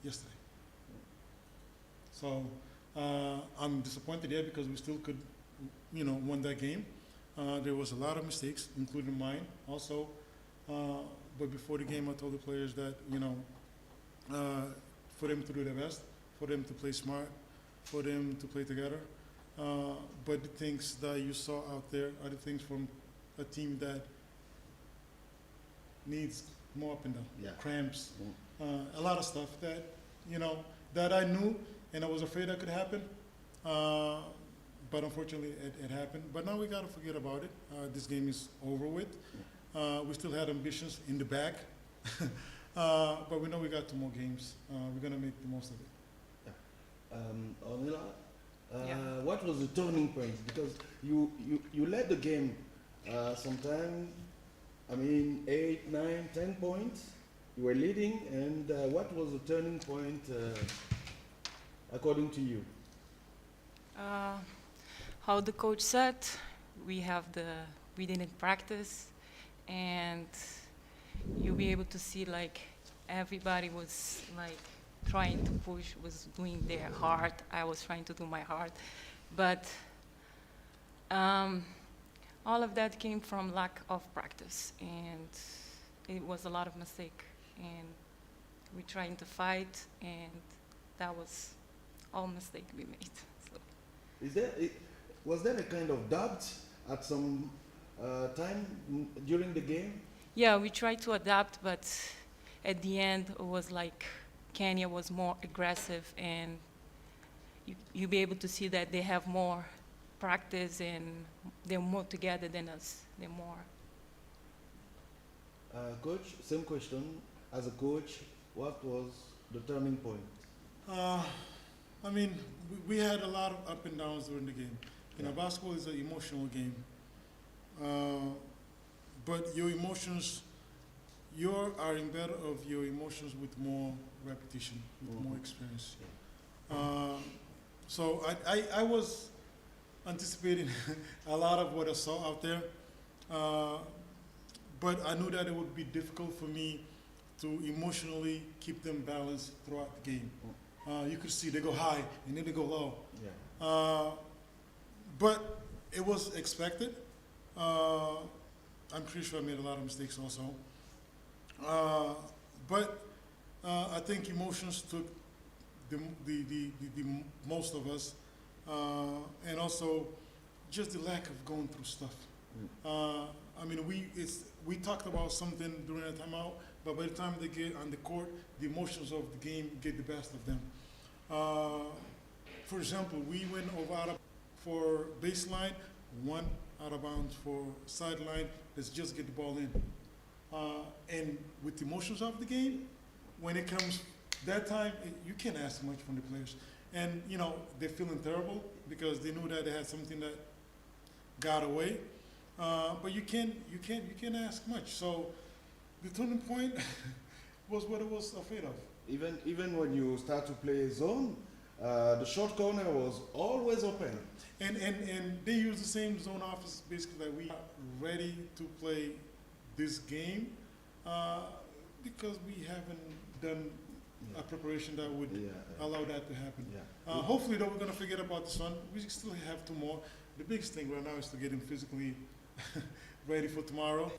yesterday. So I'm disappointed here because we still could, won that game. There was a lot of mistakes, including mine also. But before the game, I told the players that, for them to do their best, for them to play smart, for them to play together. But the things that you saw out there are the things from a team that needs more up and down, cramps, a lot of stuff that, that I knew and I was afraid that could happen. But unfortunately, it happened. But now we got to forget about it. This game is over with. We still had ambitions in the back. But we know we got 2 more games. We're going to make the most of it. Ornella, what was the turning point? Because you led the game sometime, 8, 9, 10 points. You were leading, and what was the turning point according to you? How the coach said, we didn't practice, and you'll be able to see everybody was trying to push, was doing their heart. I was trying to do my heart, but all of that came from lack of practice, and it was a lot of mistake, and we trying to fight, and that was all mistake we made. So. Was there a kind of doubt at some time during the game? Yeah, we tried to adapt, but at the end it was like Kenya was more aggressive, and you'll be able to see that they have more practice and they're more together than us. They're more. Coach, same question. As a coach, what was the turning point? We had a lot of up and downs during the game. Basketball is an emotional game. But your emotions, you are in better of your emotions with more repetition, with more experience. So I was anticipating a lot of what I saw out there, but I knew that it would be difficult for me to emotionally keep them balanced throughout the game. You could see they go high and then they go low. But it was expected. I'm pretty sure I made a lot of mistakes also. But I think emotions took the most of us, and also just the lack of going through stuff. We talked about something during the timeout, but by the time they get on the court, the emotions of the game get the best of them. For example, we went over for baseline, 1 out of bounds for sideline. Let's just get the ball in. And with the emotions of the game, when it comes that time, you can't ask much from the players. And they're feeling terrible because they knew that they had something that got away. But you can't ask much. So the turning point was what it was afraid of. Even when you start to play zone, the short corner was always open. And they use the same zone offense basically that we are ready to play this game because we haven't done a preparation that would allow that to happen. Hopefully though, we're going to forget about this one. We still have 2 more. The biggest thing right now is to get him physically ready for tomorrow.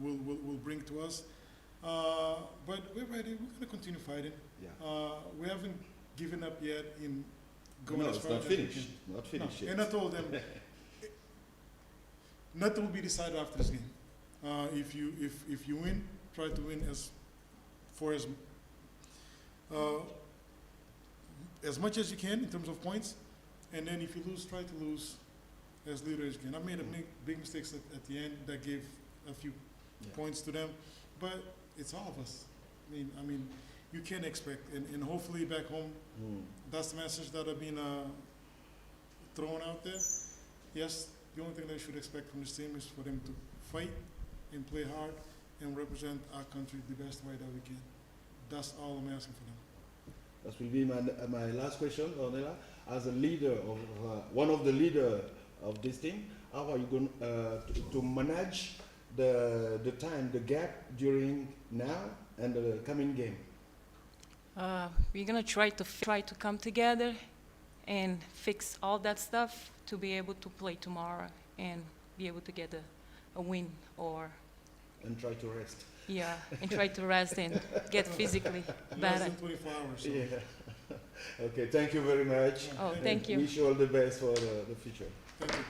Will bring to us. But we're ready. We're going to continue fighting. We haven't given up yet in going as far as we can. Not finished yet. And I told them nothing will be decided after this game. If you win, try to win as much as you can in terms of points, and then if you lose, try to lose as little as you can. I made a big mistakes at the end that gave a few points to them, but it's all of us. You can't expect, and hopefully back home, that's the message that have been thrown out there. Yes, the only thing they should expect from this team is for them to fight and play hard and represent our country the best way that we can. That's all I'm asking for them. That will be my last question, Ornella. As a leader of one of the leader of this team, how are you going to manage the time, the gap during now and the coming game? We're gonna try to come together and fix all that stuff to be able to play tomorrow and be able to get a win or And try to rest. yeah, and try to rest and get physically Less better. than 24 hours. So. Yeah. Okay, thank you very much. Oh, And thank you. Wish you all the best for the future. Thank you.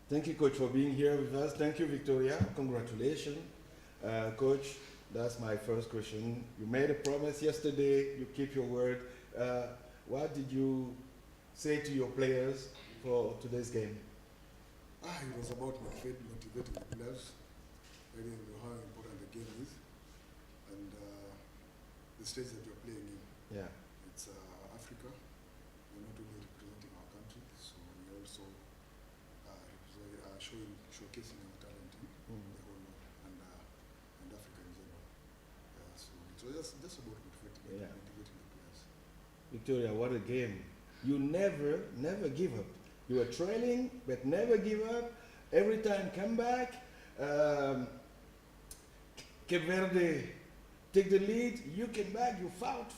Thank you, Coach, for being here with us. Thank you, Victoria. Congratulations. Coach, that's my first question. You made a promise yesterday. You keep your word. What did you say to your players for today's game? It was about motivating the players, telling them how important the game is, and the stage that you're playing in. Yeah. It's Africa. We're not only representing our country, so we're also showcasing our talent in the whole world and Africa in general. So it was just about motivating the players. Victoria, what a game. You never give up. You were trailing, but never give up. Every time come back. Cape Verde take the lead. You came back, you fought.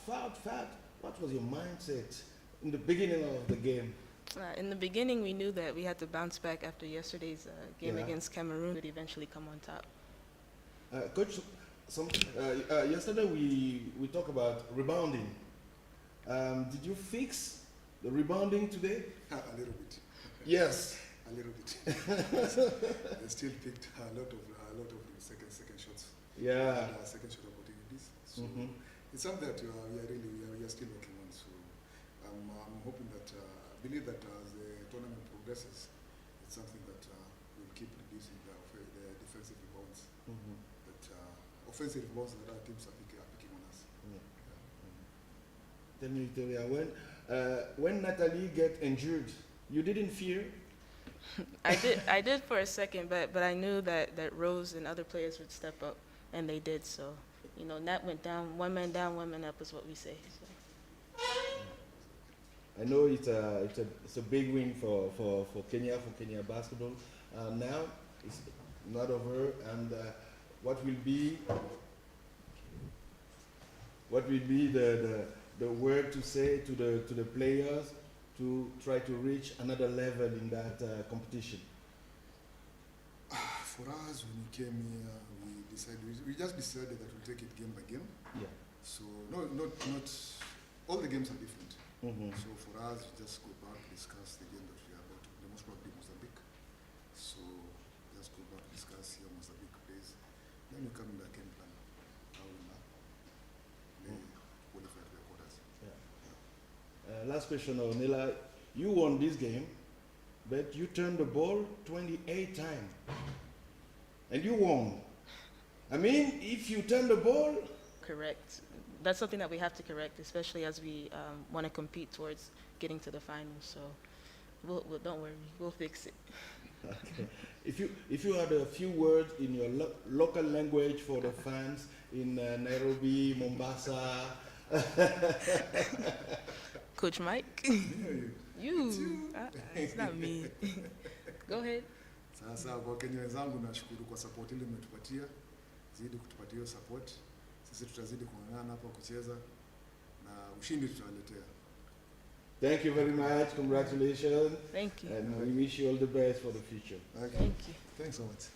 What was your mindset in the beginning of the game? In the beginning, we knew that we had to bounce back after yesterday's game against Cameroon to eventually come on top. Coach, yesterday we talked about rebounding. Did you fix the rebounding today? A little bit. Yes. A little bit. They still picked a lot of second shots. Yeah. And, second shot opportunities. So it's something that we are still working on. So I'm hoping that believe that as the tournament progresses, it's something that will keep reducing the defensive rebounds. That offensive rebounds that other teams are picking on us. Tell me, Victoria, when Natalie get injured, you didn't fear? I did for a second, but I knew that Rose and other players would step up, and they did. So, you know, Nat went down, one man up is what we say. So. I know it's a big win for Kenya basketball. Now it's not over, and what will be the word to say to the players to try to reach another level in that competition? For us, when we came here, we just decided that we'll take it game by game. Yeah. So not all the games are different. Mm-hmm. So for us, we just go back, discuss the game that we are about to play, most probably Mozambique. So just go back, discuss here Mozambique plays. Then we come in the game plan. How we play qualify to the quarters. Last question, Ornella. You won this game, but you turned the ball 28 times. And you won. I mean, if you turn the ball... Correct. That's something that we have to correct, especially as we want to compete towards getting to the finals. So we'll don't worry, we'll fix it. Okay. If you had a few words in your local language for the fans in Nairobi, Mombasa... Coach Mike? You. It's not me. Go ahead. Sasa kwa Kenya wenzangu nashukuru kwa support ile mmetupatia. Zidi kutupatia hiyo support. Sisi tutazidi kung'ang'ana hapa kucheza na ushindi tutawaletea. Thank you very much. Congratulations. Thank you. And we wish you all the best for the future. Okay. Thank you. Thanks so much.